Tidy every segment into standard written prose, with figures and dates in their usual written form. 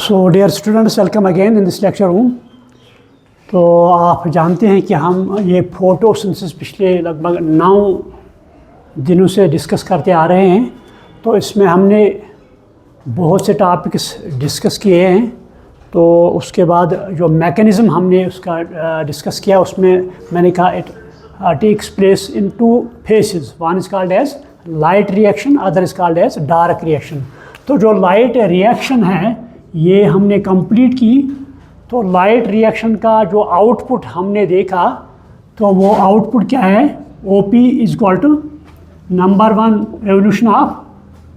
So dear students, welcome again in this lecture room. तो आप जानते हैं कि हम ये फोटोसिंथेसिस पिछले लगभग 9 दिनों से डिस्कस करते आ रहे हैं। तो इसमें हमने बहुत से टॉपिक्स डिस्कस किए हैं। तो उसके बाद जो मैकेनिज़्म हमने उसका डिस्कस किया, उसमें मैंने कहा it takes place in 2 phases। One is called as light reaction, other is called as dark reaction. तो जो लाइट रिएक्शन है ये हमने कंप्लीट की। तो लाइट रिएक्शन का जो आउटपुट हमने देखा, तो वो आउटपुट क्या है? OP is equal to number 1 revolution of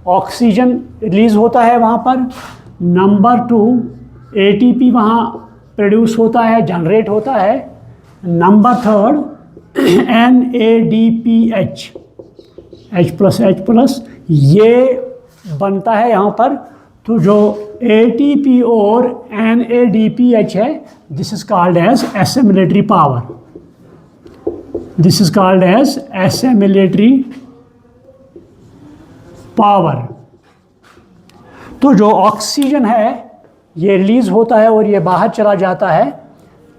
oxygen release होता है वहाँ पर, नंबर 2 ATP वहाँ प्रोड्यूस होता है, जनरेट होता है, नंबर 3 NADPH H+H+ ये बनता है यहाँ पर। तो जो ATP और NADPH है, this is called as assimilatory power. This is called as assimilatory power. तो जो ऑक्सीजन है ये रिलीज होता है और ये बाहर चला जाता है,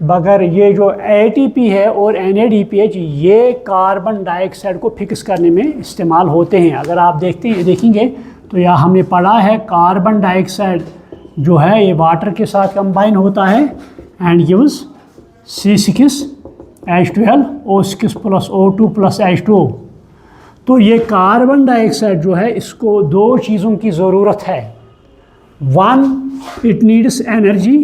मगर ये जो ATP है और NADPH ये कार्बन डाइऑक्साइड को फिक्स करने में इस्तेमाल होते हैं। अगर आप देखेंगे तो यहाँ हमने पढ़ा है कार्बन डाइऑक्साइड जो है ये वाटर के साथ कंबाइन होता है and gives C6H12O6 + O2 + H2O। तो ये कार्बन डाइऑक्साइड जो है इसको 2 चीज़ों की ज़रूरत है। वन, इट नीड्स एनर्जी,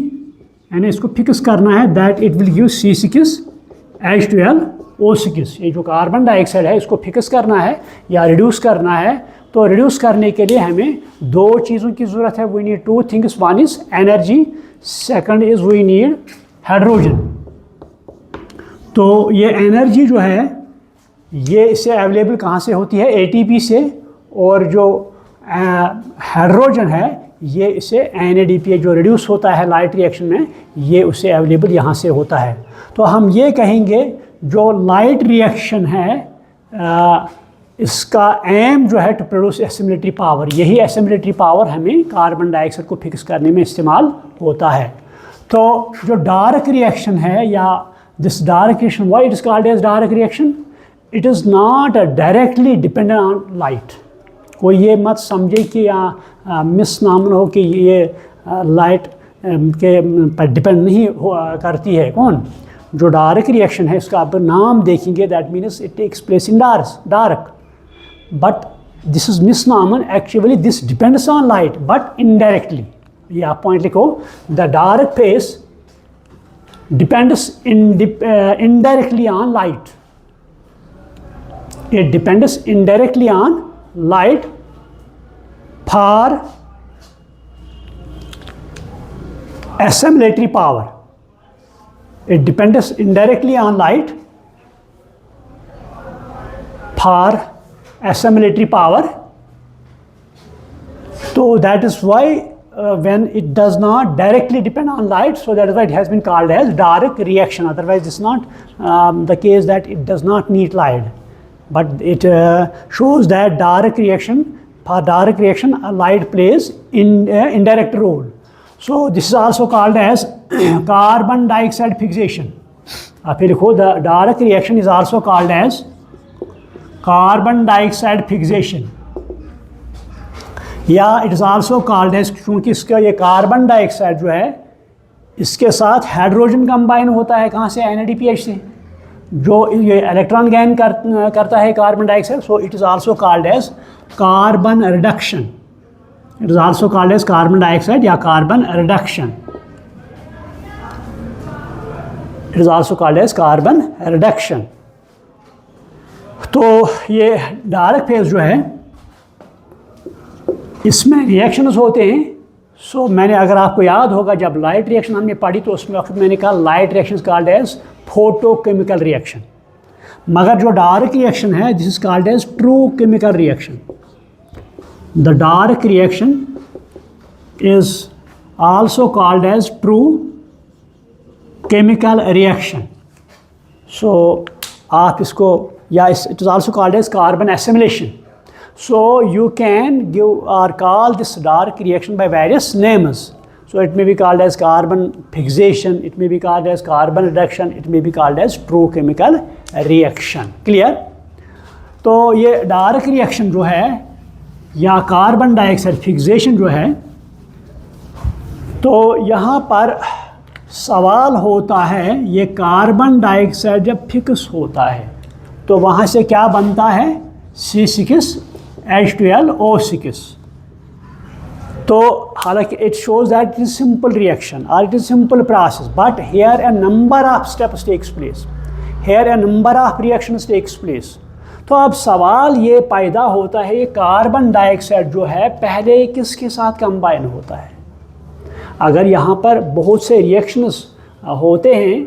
यानी इसको फिक्स करना है, that it will give C6H12O6। ये जो कार्बन डाइऑक्साइड है इसको फिक्स करना है या रिड्यूस करना है। तो रिड्यूस करने के लिए हमें 2 चीज़ों की ज़रूरत है। We need 2 things, one is energy, second is we need hydrogen. तो ये एनर्जी जो है ये इससे अवेलेबल कहाँ से होती है? ATP से। और जो हाइड्रोजन है ये इससे NADPH जो रिड्यूस होता है लाइट रिएक्शन में, ये उससे अवेलेबल यहाँ से होता है। तो हम ये कहेंगे जो लाइट रिएक्शन है इसका एम जो है टू प्रोड्यूस एसिमिलेटरी पावर। यही एसिमिलेटरी पावर हमें कार्बन डाइऑक्साइड को फिक्स करने में इस्तेमाल होता है। तो जो डार्क रिएक्शन है या this dark reaction, why it is called as dark reaction? It is not directly dependent on light. कोई ये मत समझे कि या मिस नाम हो कि ये लाइट के पर डिपेंड नहीं करती है। कौन? जो डार्क रिएक्शन है इसका आप नाम देखेंगे, that means it takes place in dark. But this is misnomer, actually this depends on light but indirectly. ये आप पॉइंट लिखो, the dark phase depends indirectly on light. It depends indirectly on light for assimilatory power. It depends indirectly on light for assimilatory power. So that is why when it does not directly depend on light, so that is why it has been called as dark reaction. Otherwise it's not the case that it does not need light, but it shows that dark reaction, for dark reaction light plays indirect role. So this is also called as carbon dioxide fixation. फिर लिखो, the dark reaction is also called as carbon dioxide fixation, या it is also called as, क्योंकि इसका ये carbon dioxide जो है इसके साथ हाइड्रोजन कंबाइन होता है। कहाँ से? NADPH से, जो ये इलेक्ट्रॉन गेन करता है carbon dioxide. So it is also called as carbon reduction. It is also called as carbon dioxide या carbon reduction. It is also called as carbon reduction. तो ये डार्क फेज जो है इसमें रिएक्शंस होते हैं। सो मैंने, अगर आपको याद होगा, जब लाइट रिएक्शन हमने पढ़ी तो उसमें वक्त मैंने कहा light reaction called as photochemical reaction, मगर जो डार्क रिएक्शन है this is called as true chemical reaction. The dark reaction is also called as true chemical reaction. So आप इसको, या it is also called as carbon assimilation. So you can give or call this dark reaction by various names. So it may be called as carbon fixation, it may be called as carbon reduction, it may be called as true chemical reaction. Clear? तो ये dark reaction जो है या carbon dioxide fixation जो है, तो यहाँ पर सवाल होता है ये कार्बन डाइऑक्साइड जब फिक्स होता है तो वहाँ से क्या बनता है, C6H12O6. तो हालांकि it shows that it is simple reaction और it is simple process, but here a number of steps takes place, here a number of reactions takes place. तो अब सवाल ये पैदा होता है, ये कार्बन डाइऑक्साइड जो है पहले किसके साथ कंबाइन होता है. अगर यहाँ पर बहुत से रिएक्शंस होते हैं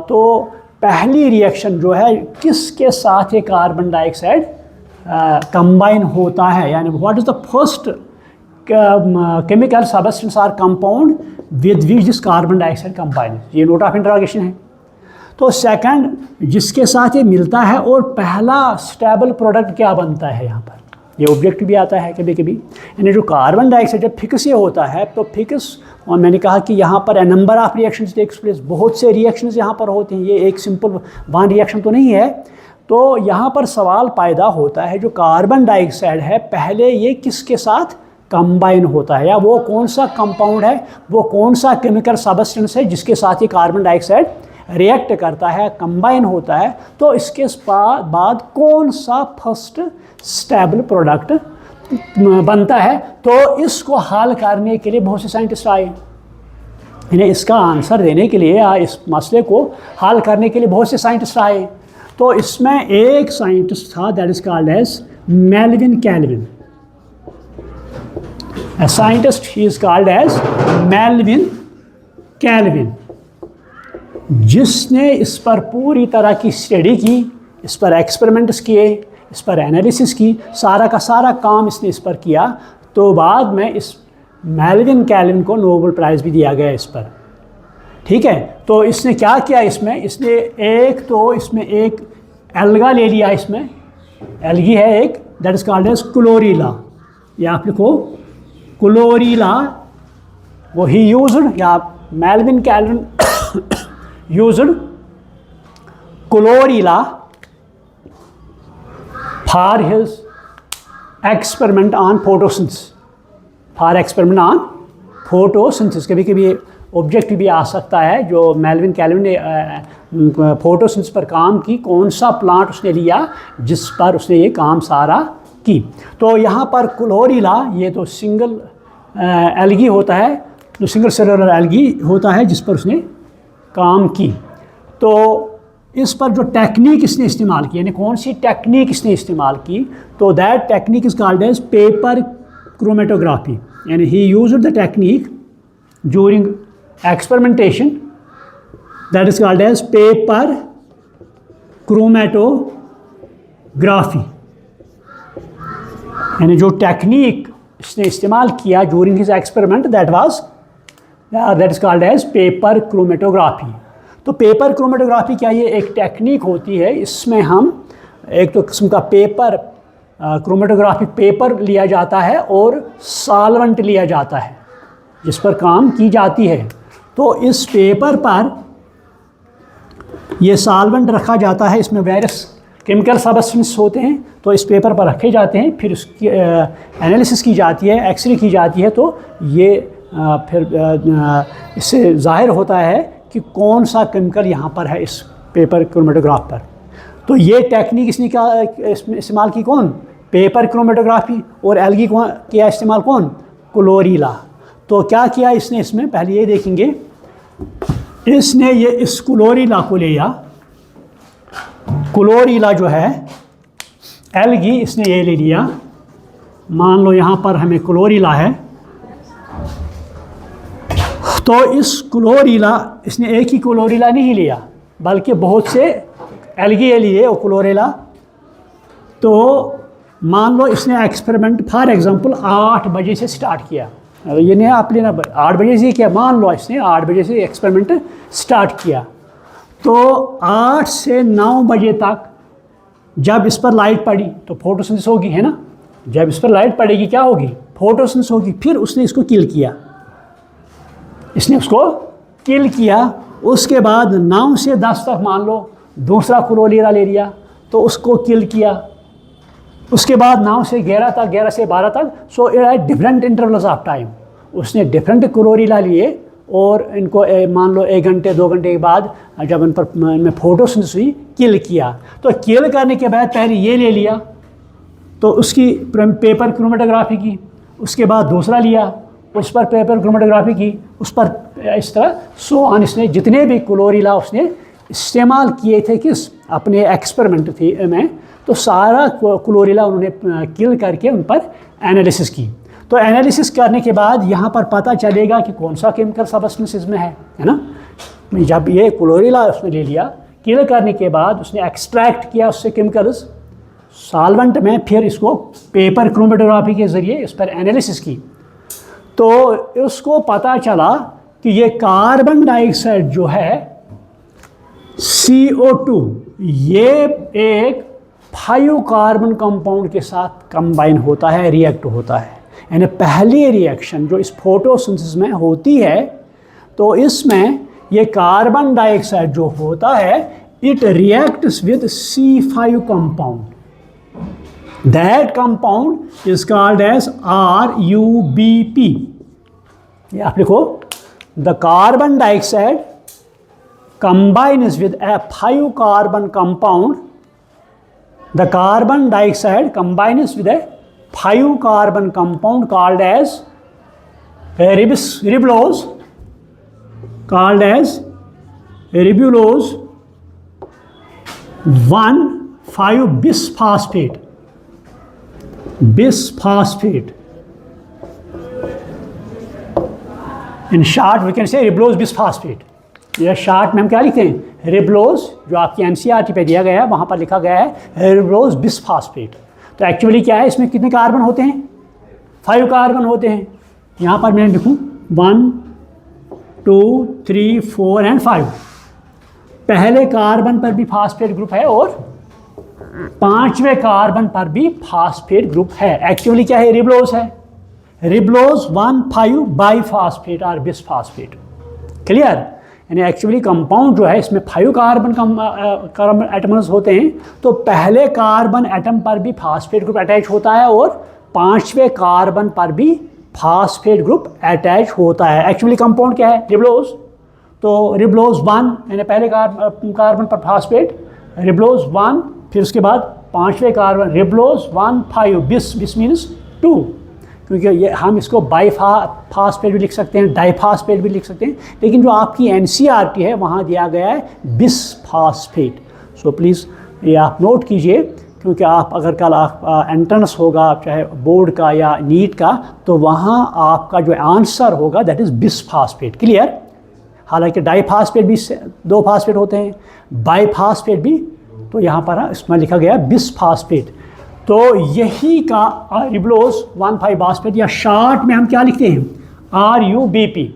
तो पहली रिएक्शन जो है किसके साथ ये कार्बन डाइऑक्साइड कंबाइन होता है, यानी what is the first chemical substance or compound with which this carbon dioxide combine. ये नोट ऑफ इंटरोगेशन है. तो सेकंड जिसके साथ ये मिलता है और पहला स्टेबल प्रोडक्ट क्या बनता है, यहाँ पर ये ऑब्जेक्ट भी आता है कभी कभी. यानी जो कार्बन डाइऑक्साइड जब फिक्स ये होता है तो फिक्स, और मैंने कहा कि यहाँ पर number of reactions takes place, बहुत से रिएक्शंस यहाँ पर होते हैं, ये एक सिंपल वन रिएक्शन तो नहीं है. तो यहाँ पर सवाल पैदा होता है जो कार्बन डाइऑक्साइड है पहले ये किसके साथ कंबाइन होता है, या वो कौन सा कंपाउंड है, वो कौन सा केमिकल सबस्टेंस है जिसके साथ ये कार्बन डाइऑक्साइड रिएक्ट करता है, कंबाइन होता है. तो इसके बाद कौन सा फर्स्ट स्टेबल प्रोडक्ट बनता है. तो इसको हल करने के लिए बहुत से साइंटिस्ट आए, इन्हें इसका आंसर देने के लिए या इस मसले को हल करने के लिए बहुत से साइंटिस्ट आए. तो इसमें एक साइंटिस्ट था that is called as Melvin Calvin. A scientist, he is called as Melvin Calvin, जिसने इस पर पूरी तरह की स्टडी की, इस पर एक्सपेरिमेंट्स किए, इस पर एनालिसिस की, सारा का सारा काम इसने इस पर किया. तो बाद में इस मेल्विन कैल्विन को नोबेल प्राइज़ भी दिया गया इस पर. ठीक है. तो इसने क्या किया, इसने इसमें एक एल्गा ले लिया, इसमें एल्गी है एक that is called as Chlorella, या आप लिखो क्लोरीला. वो ही यूज्ड, या Melvin Calvin used Chlorella for his experiment on photosynthesis, for experiment on photosynthesis. कभी कभी ऑब्जेक्ट भी आ सकता है जो मेल्विन कैल्विन ने फोटोसिंथेसिस पर काम की, कौन सा प्लांट उसने लिया जिस पर उसने ये काम सारा की. तो यहाँ पर क्लोरीला ये तो सिंगल एल्गी होता है, जो सिंगल सेलुलर एल्गी होता है जिस पर उसने काम की. तो इस पर जो टेक्निक इसने इस्तेमाल की, यानी कौन सी टेक्निक इसने इस्तेमाल की, तो that technique is called as paper chromatography. यानी he used the technique during experimentation that is called as paper chromatography. यानी जो टेक्निक इसने इस्तेमाल किया during his experiment that is called as paper chromatography. तो पेपर क्रोमेटोग्राफी क्या, ये एक टेक्निक होती है, इसमें हम एक तो किस्म का पेपर क्रोमेटोग्राफी पेपर लिया जाता है और सॉल्वेंट लिया जाता है जिस पर काम की जाती है. तो इस पेपर पर ये सॉल्वेंट रखा जाता है, इसमें वेरियस केमिकल सबस्टेंस होते हैं, तो इस पेपर पर रखे जाते हैं, फिर उसकी एनालिसिस की जाती है, एक्सरे की जाती है. तो ये फिर इससे जाहिर होता है कि कौन सा केमिकल यहाँ पर है इस पेपर क्रोमेटोग्राफ पर. तो ये टेक्निक इसने क्या इस्तेमाल की, कौन, पेपर क्रोमेटोग्राफी. और एल्गी को किया इस्तेमाल, कौन, क्लोरीला. तो क्या किया इसने, इसमें पहले ये देखेंगे, इसने ये इस क्लोरीला को लिया, क्लोरीला जो है एल्गी इसने ये ले लिया. मान लो यहाँ पर हमें क्लोरीला है, तो इस क्लोरीला इसने एक ही क्लोरीला नहीं लिया बल्कि बहुत से एल्गी लिए और क्लोरीला. तो मान लो इसने एक्सपेरिमेंट फॉर एग्जांपल 8 बजे से स्टार्ट किया, ये नहीं आप लेना 8 बजे से किया, मान लो इसने 8 बजे से एक्सपेरिमेंट स्टार्ट किया. तो 8 से 9 बजे तक जब इस पर लाइट पड़ी तो फोटोसिंथेसिस होगी, है ना. जब इस पर लाइट पड़ेगी क्या होगी, फोटोसिंथेसिस होगी. फिर उसने इसको किल किया, इसने उसको किल किया। उसके बाद 9 से 10 तक मान लो दूसरा क्लोरीला ले लिया तो उसको किल किया। उसके बाद 9 से 11 तक, 11 से 12 तक, so at different intervals of time उसने डिफरेंट क्लोरीला लिए और इनको मान लो 1 घंटे 2 घंटे के बाद जब इन पर इनमें फोटोसिंथेसिस हुई, किल किया। तो किल करने के बाद पहले ये ले लिया तो उसकी पेपर क्रोमेटोग्राफी की, उसके बाद दूसरा लिया उस पर पेपर क्रोमेटोग्राफी की, उस पर इस तरह सो ऑन इसने जितने भी क्लोरीला उसने इस्तेमाल किए थे किस अपने एक्सपेरिमेंट थी में, तो सारा क्लोरीला उन्होंने किल करके उन पर एनालिसिस की। तो एनालिसिस करने के बाद यहाँ पर पता चलेगा कि कौन सा केमिकल सब्सटेंस इसमें है ना। जब ये क्लोरीला उसने ले लिया, किल करने के बाद उसने एक्सट्रैक्ट किया उससे केमिकल्स सॉल्वेंट में, फिर इसको पेपर क्रोमेटोग्राफी के ज़रिए इस पर एनालिसिस की, तो उसको पता चला कि ये कार्बन डाइऑक्साइड जो है CO2 ये एक 5 कार्बन कंपाउंड के साथ कंबाइन होता है, रिएक्ट होता है। यानी पहली रिएक्शन जो इस फोटोसिंथेसिस में होती है तो इसमें ये कार्बन डाइऑक्साइड जो होता है it reacts with C5 compound. That compound is called as RUBP। ये आप लिखो, the carbon dioxide combines with a 5 carbon compound. The carbon dioxide combines with a 5 carbon compound called as ribulose, called as ribulose 1,5-bisphosphate. Bisphosphate. In short, we can say ribulose bisphosphate. यह short में हम क्या लिखते हैं, रिबलोज, जो आपकी NCERT पे दिया गया है वहाँ पर लिखा गया है रिबलोज बिस्फॉस्फेट। तो एक्चुअली क्या है, इसमें कितने कार्बन होते हैं, 5 कार्बन होते हैं। यहाँ पर मैं लिखूँ 1 2 3 4 एंड 5। पहले कार्बन पर भी फास्फेट ग्रुप है और 5वें कार्बन पर भी फास्फेट ग्रुप है। एक्चुअली क्या है, रिबलोज है, रिबलोज 1,5 बाईफॉस्फेट और बिस्फॉस्फेट। क्लियर। यानी एक्चुअली कंपाउंड जो है इसमें 5 कार्बन एटम्स होते हैं, तो पहले कार्बन एटम पर भी फास्फेट ग्रुप अटैच होता है और 5वें कार्बन पर भी फास्फेट ग्रुप अटैच होता है। एक्चुअली कंपाउंड क्या है, रिबलोज। तो रिबलोज 1 यानी पहले कार्बन पर फास्फेट, रिबलोज 1, फिर उसके बाद 5वें कार्बन रिबलोज 1,5 बिस मीन्स 2, क्योंकि ये हम इसको फास्फेट भी लिख सकते हैं, डाईफॉस्फेट भी लिख सकते हैं, लेकिन जो आपकी NCERT है वहाँ दिया गया है बिस्फॉस्फेट। सो प्लीज़ ये आप नोट कीजिए, क्योंकि आप अगर कल एंट्रेंस होगा चाहे बोर्ड का या नीट का, तो वहाँ आपका जो आंसर होगा दैट इज़ बिस्फॉस्फेट। क्लियर। हालांकि डाईफॉस्फेट भी 2 फास्फेट होते हैं, बाईफॉस्फेट भी, तो यहाँ पर इसमें लिखा गया बिस्फॉस्फेट। तो यही का रिबलोज 1,5 बास्फेट, या शॉर्ट में हम क्या लिखते हैं, RUBP।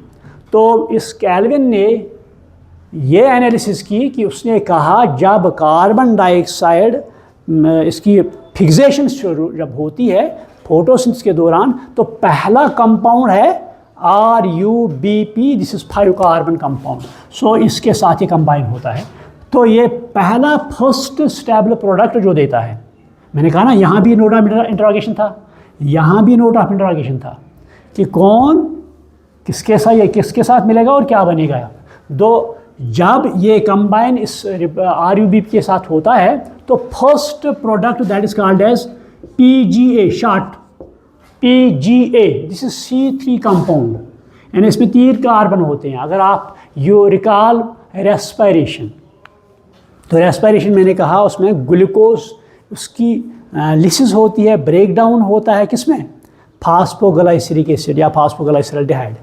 तो इस कैल्विन ने ये एनालिसिस की कि उसने कहा जब कार्बन डाइऑक्साइड इसकी फिक्सेशन जब होती है फोटोसिंथेसिस के दौरान, तो पहला कंपाउंड है RUBP, this is 5 carbon compound. So इसके साथ ही कंबाइन होता है। तो ये पहला फर्स्ट स्टेबल प्रोडक्ट जो देता है, मैंने कहा ना यहाँ भी नोट ऑफ इंटरोगेशन था, यहाँ भी नोट ऑफ इंटरोगेशन था कि कौन किसके साथ मिलेगा और क्या बनेगा। जब ये कंबाइन इस RUBP के साथ होता है तो first product that is called as PGA, short PGA, this is C3 compound. यानी इसमें 3 कार्बन होते हैं। अगर आप यू रिकॉल रेस्पिरेशन, तो रेस्पिरेशन मैंने कहा उसमें ग्लूकोज उसकी लिसिस होती है, ब्रेक डाउन होता है किसमें, फास्फोग्लाइसरिक एसिड या फास्फोग्लाइसरल्डिहाइड,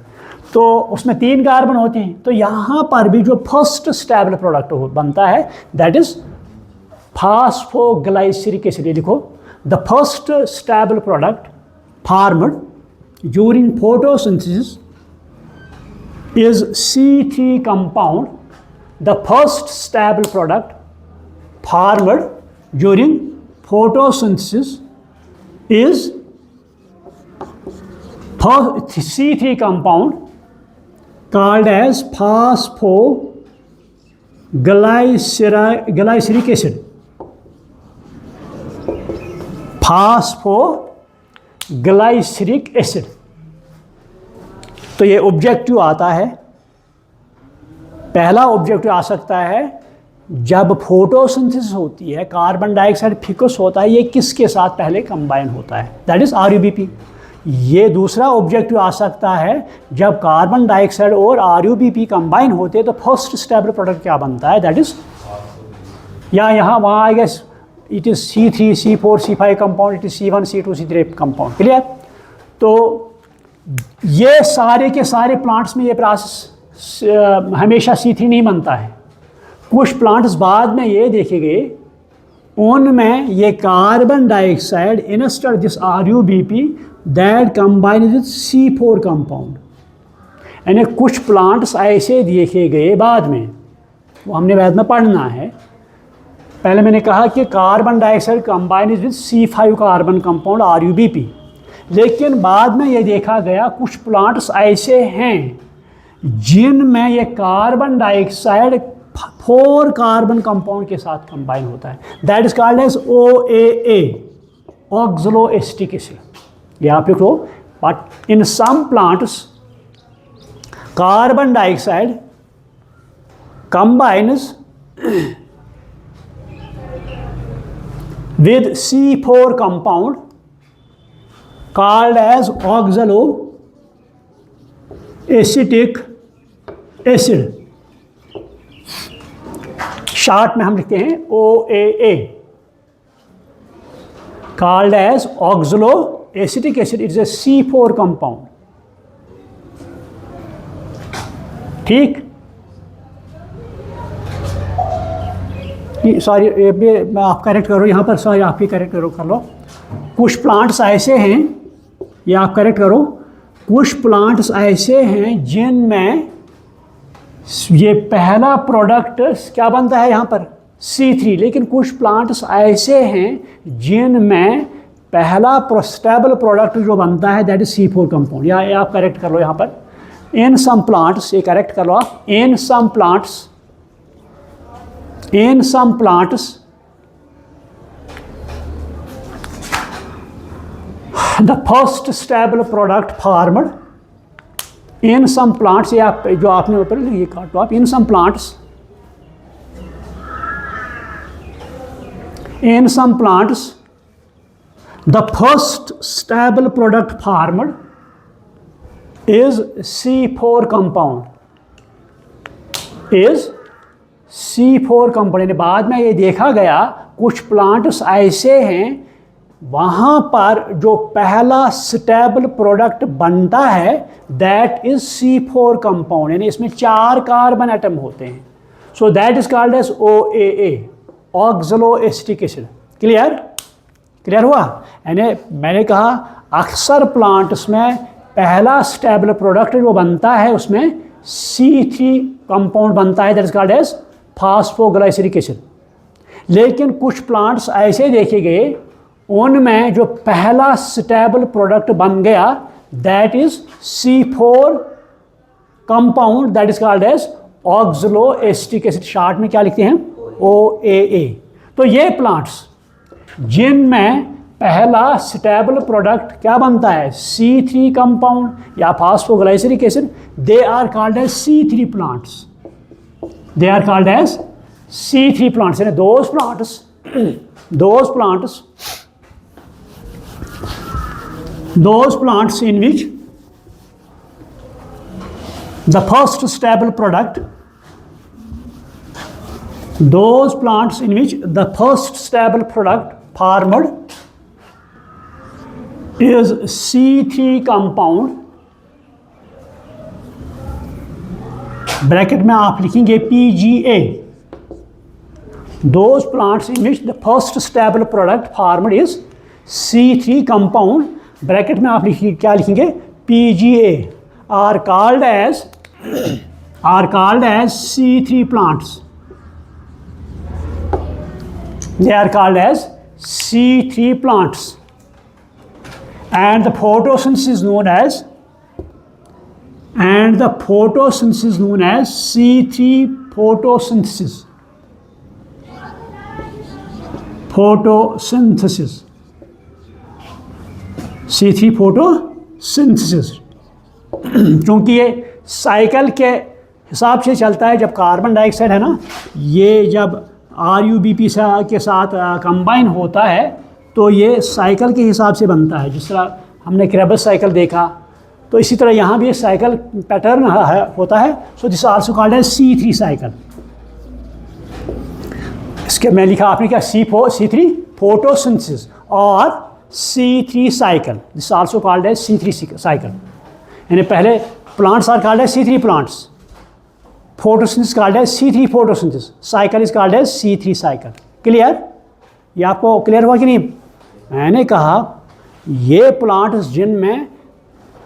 तो उसमें 3 कार्बन होते हैं। तो यहाँ पर भी जो फर्स्ट स्टेबल प्रोडक्ट बनता है दैट इज फास्फोग्लाइसरिक एसिड। लिखो, the first stable product formed during photosynthesis is C3 compound. The first stable product formed during photosynthesis is C3 compound called as phosphoglyceric acid. Phosphoglyceric acid. तो ये objective आता है, पहला objective आ सकता है जब photosynthesis होती है, कार्बन डाइऑक्साइड फिकस होता है, ये किसके साथ पहले कंबाइन होता है, दैट इज RuBP. ये दूसरा ऑब्जेक्टिव आ सकता है जब कार्बन डाइऑक्साइड और RuBP कंबाइन होते हैं तो फर्स्ट स्टेबल प्रोडक्ट क्या बनता है, दैट इज या यहाँ वहाँ I guess it is C3 C4 C5 compound, it is C1 C2 C3 compound. Clear. तो ये सारे के सारे प्लांट्स में ये प्रोसेस हमेशा C3 नहीं बनता है. कुछ प्लांट्स बाद में ये देखे गए उनमें ये carbon dioxide instead this RuBP that combine with C4 compound. यानी कुछ प्लांट्स ऐसे देखे गए बाद में, वो हमने बाद में पढ़ना है. पहले मैंने कहा कि carbon dioxide combine with C5 carbon compound RuBP, लेकिन बाद में ये देखा गया कुछ प्लांट्स ऐसे हैं जिनमें ये कार्बन डाइऑक्साइड 4 कार्बन कंपाउंड के साथ कंबाइन होता है, that is called as OAA, oxaloacetic acid. ये आप लिख लो. But in some plants carbon dioxide combines with C4 compound called as oxaloacetic acid. Short में हम लिखते हैं OAA, called as oxaloacetic acid. It's a C4 compound. ठीक. Sorry मैं आप करेक्ट करो यहाँ पर, सॉरी आप ही करेक्ट कर लो. कुछ प्लांट्स ऐसे हैं, ये आप करेक्ट करो, कुछ प्लांट्स ऐसे हैं जिनमें ये पहला प्रोडक्ट क्या बनता है यहाँ पर C3, लेकिन कुछ प्लांट्स ऐसे हैं जिनमें पहला स्टेबल प्रोडक्ट जो बनता है दैट इज C4 कंपाउंड. या आप करेक्ट कर लो यहाँ पर. इन सम प्लांट्स, ये करेक्ट कर लो आप. इन सम plants the first stable product formed in some plants, ये आप जो आपने ऊपर ये काट लो आप. in some plants the first stable product formed is C4 compound, C4 compound. बाद में ये देखा गया कुछ प्लांट्स ऐसे हैं वहाँ पर जो पहला स्टेबल प्रोडक्ट बनता है दैट इज C4 कंपाउंड, यानी इसमें 4 कार्बन एटम होते हैं. So that is called as OAA, oxaloacetic acid. Clear हुआ. यानी मैंने कहा अक्सर प्लांट्स में पहला स्टेबल प्रोडक्ट जो बनता है उसमें C3 कंपाउंड बनता है, that is called as phosphoglyceric acid. लेकिन कुछ प्लांट्स ऐसे देखे गए उनमें जो पहला स्टेबल प्रोडक्ट बन गया that is C4 compound, that is called as oxaloacetic acid. Short में क्या लिखते हैं OAA. तो ये प्लांट्स जिनमें पहला स्टेबल प्रोडक्ट क्या बनता है C3 कंपाउंड या phosphoglyceric acid, they are called as C3 plants. They are called as C3 plants. And those plants in which the first stable product formed is C3 compound. Bracket में आप लिखेंगे PGA. Those plants in which the first stable product formed is C3 compound, bracket में आप लिखिए क्या लिखेंगे PGA, are called as C3 plants. They are called as C3 plants. And the photosynthesis is known as and the photosynthesis known as C3 photosynthesis. Photosynthesis. C3 photosynthesis. क्योंकि ये cycle के हिसाब से चलता है। जब कार्बन डाइऑक्साइड है ना, ये जब RUBP के साथ कंबाइन होता है तो ये साइकिल के हिसाब से बनता है। जिस तरह हमने क्रेबस साइकिल देखा, तो इसी तरह यहाँ भी एक साइकिल पैटर्न होता है। So this also called as C3 cycle. इसके मैं लिखा, आपने क्या, C3 फोटोसिंथेसिस और C3 cycle. This also called as C3 cycle. यानी पहले plants are called as C3 plants, photosynthesis called as C3 photosynthesis, cycle is called as C3 cycle. Clear? ये आपको क्लियर हुआ कि नहीं? मैंने कहा ये प्लांट्स जिनमें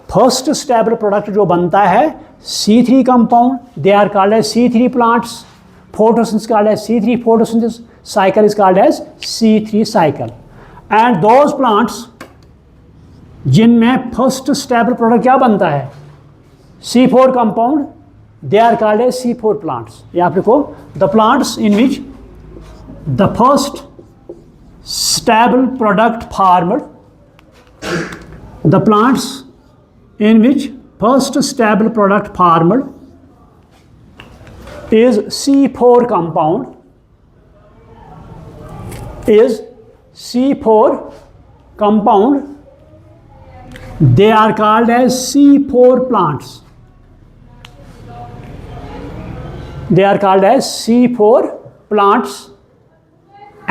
फर्स्ट स्टेबल प्रोडक्ट जो बनता है C3 compound, they are called as C3 plants. Photosynthesis called as C3 photosynthesis, cycle is called as C3 cycle. And those plants जिनमें फर्स्ट स्टेबल प्रोडक्ट क्या बनता है C4 compound, they are called as C4 plants. ये आप लिखो, the plants in which the first stable product formed, the plants in which first stable product formed is C4 compound, is C4 compound, they are called as C4 plants. They are called as C4 plants.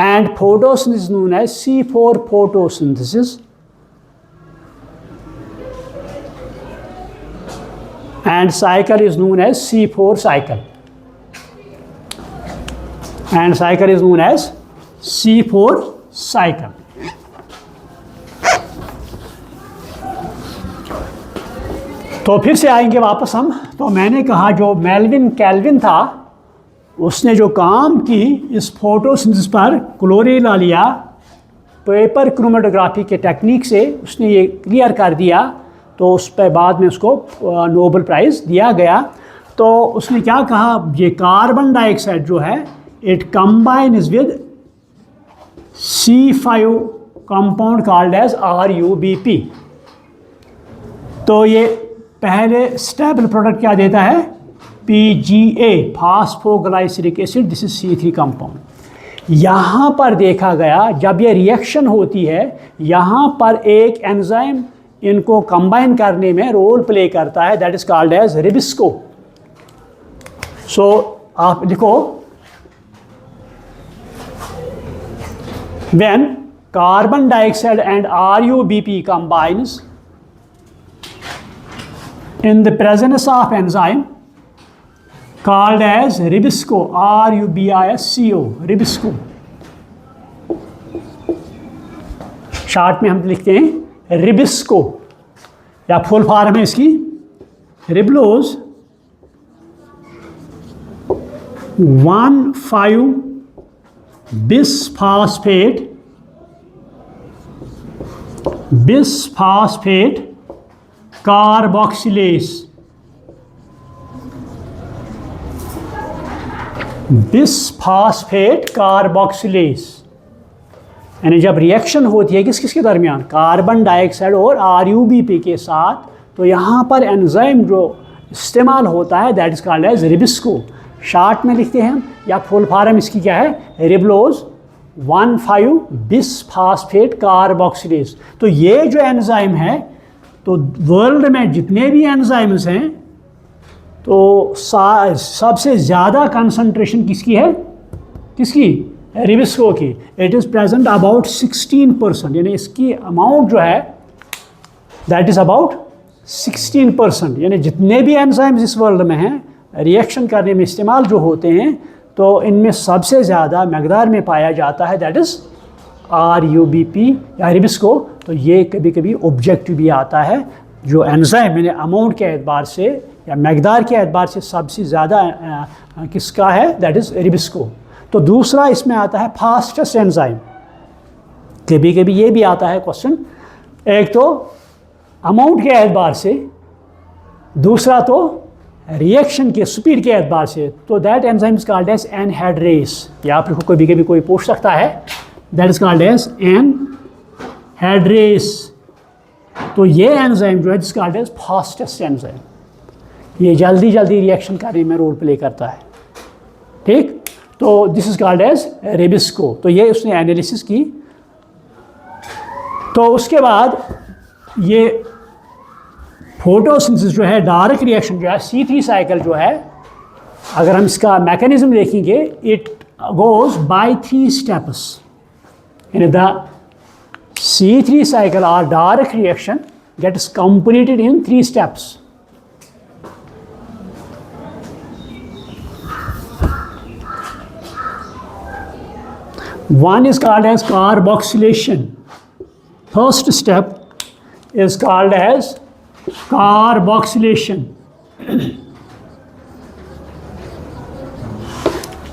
And photosynthesis is known as C4 photosynthesis, and cycle is known as C4 cycle, and cycle is known as C4 cycle. तो फिर से आएंगे वापस हम। तो मैंने कहा जो मेल्विन कैल्विन था, उसने जो काम की इस फोटोसिंथेसिस पर, क्लोरेला लिया, पेपर क्रोमेटोग्राफी के टेक्निक से उसने ये क्लियर कर दिया, तो उस पर बाद में उसको नोबेल प्राइज़ दिया गया। तो उसने क्या कहा, ये कार्बन डाइऑक्साइड जो है it combines with C5 compound called as RUBP। तो ये पहले स्टेबल प्रोडक्ट क्या देता है, PGA, phosphoglyceric acid, this is C3 compound. यहाँ पर देखा गया जब ये रिएक्शन होती है, यहाँ पर एक एंजाइम इनको कंबाइन करने में रोल प्ले करता है, दैट इज कॉल्ड एज रिबिस्को। सो आप लिखो, when carbon dioxide and RUBP combines in the presence of enzyme called as Ribisco, RUBISCO, Ribisco। Short में हम लिखते हैं रिबिस्को, या फुल फॉर्म है इसकी रिब्लोज 1,5 बिसफॉस्फेट कार्बोक्सिलेज, बिसफॉस्फेट कार्बोक्सिलेज। यानी जब रिएक्शन होती है किस किस के दरमियान, कार्बन डाइऑक्साइड और RUBP के साथ, तो यहाँ पर एंजाइम जो इस्तेमाल होता है that is called as rubisco. Short में लिखते हैं हम, या फुल फॉर्म इसकी क्या है, रिब्लोज 1,5 बिसफॉस्फेट कार्बोक्सिलेज। तो ये जो एंजाइम है, तो वर्ल्ड में जितने भी एंजाइम्स हैं, तो सबसे ज़्यादा कंसंट्रेशन किसकी है, किसकी, रिबिस्को की। इट इज़ प्रेजेंट अबाउट 16%, यानी इसकी अमाउंट जो है दैट इज़ अबाउट 16%। यानी जितने भी एंजाइम्स इस वर्ल्ड में हैं, रिएक्शन करने में इस्तेमाल जो होते हैं, तो इनमें सबसे ज़्यादा मकदार में पाया जाता है दैट इज़ RUBP या रिबिस्को। तो ये कभी कभी ऑब्जेक्टिव भी आता है, जो एंजाइम यानी अमाउंट के एतबार से या मकदार के एतबार से सबसे ज़्यादा किसका है, दैट इज़ रिबिस्को। तो दूसरा इसमें आता है फास्टेस्ट एंजाइम। कभी कभी ये भी आता है क्वेश्चन, एक तो अमाउंट के एतबार से दूसरा तो रिएक्शन के स्पीड के एतबार से, तो that enzyme is called as anhydrase. या आप को कभी कभी कोई पूछ सकता है, that is called as anhydrase. तो ये एंजाइम जो है is called as fastest enzyme, ये जल्दी जल्दी रिएक्शन करने में रोल प्ले करता है, ठीक। तो दिस इज कॉल्ड एज रेबिस्को। तो ये उसने एनालिसिस की। तो उसके बाद ये फोटोसिंथेसिस जो है, डायरेक्ट रिएक्शन जो है, C3 साइकिल जो है, अगर हम इसका मैकेनिज्म देखेंगे, it goes by 3 steps. In the C3 cycle or direct reaction gets completed in 3 steps. One is called as carboxylation. First step is called as carboxylation.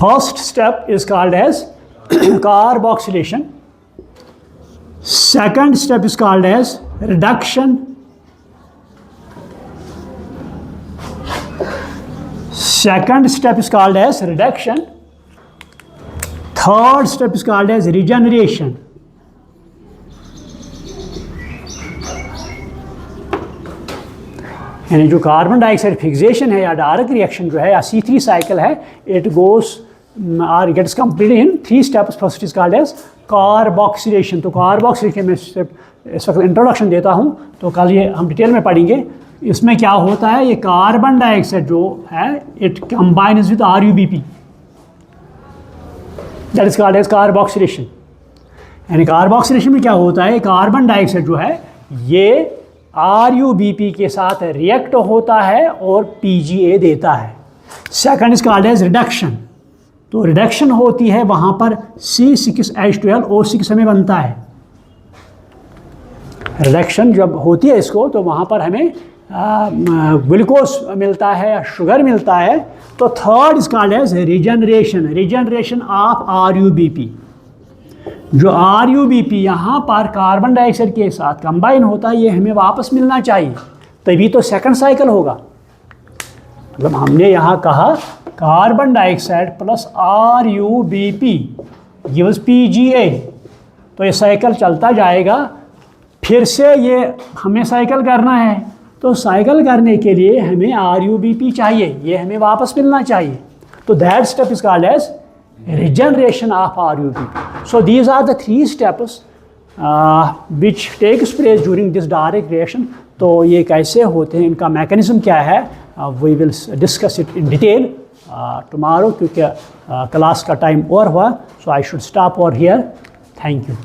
First step is called as carboxylation. Second step is called as reduction. Second step is called as reduction. Third step is called as regeneration. यानी जो carbon dioxide fixation है या direct reaction जो है या C3 cycle है, it goes और gets completed in 3 steps. First is called as carboxylation. तो कार्बोक्सिलेशन में इस वक्त इंट्रोडक्शन देता हूँ, तो कल ये हम डिटेल में पढ़ेंगे। इसमें क्या होता है, ये कार्बन डाइऑक्साइड जो है it combines with RuBP, that is called as carboxylation. यानी कार्बोक्सिलेशन में क्या होता है, कार्बन डाइऑक्साइड जो है ये RuBP के साथ रिएक्ट होता है और PGA देता है। Second is called as reduction. तो रिडक्शन होती है, वहाँ पर C6H12O6 हमें बनता है। रिडक्शन जब होती है इसको, तो वहाँ पर हमें ग्लूकोज मिलता है या शुगर मिलता है। तो third is called as regeneration. Regeneration of RuBP। जो RuBP यहाँ पर कार्बन डाइऑक्साइड के साथ कंबाइन होता है, ये हमें वापस मिलना चाहिए, तभी तो सेकंड साइकिल होगा। मतलब हमने यहाँ कहा carbon dioxide plus RuBP gives PGA, तो ये साइकिल चलता जाएगा। फिर से ये हमें साइकिल करना है, तो साइकिल करने के लिए हमें RuBP चाहिए, ये हमें वापस मिलना चाहिए। तो that step is called as regeneration of RuBP. So these are the 3 steps which takes place during this direct reaction. तो ये कैसे होते हैं, इनका मैकेनिज्म क्या है, we will discuss it in detail tomorrow, क्योंकि क्लास का टाइम ओवर हुआ, so I should stop over here. Thank you.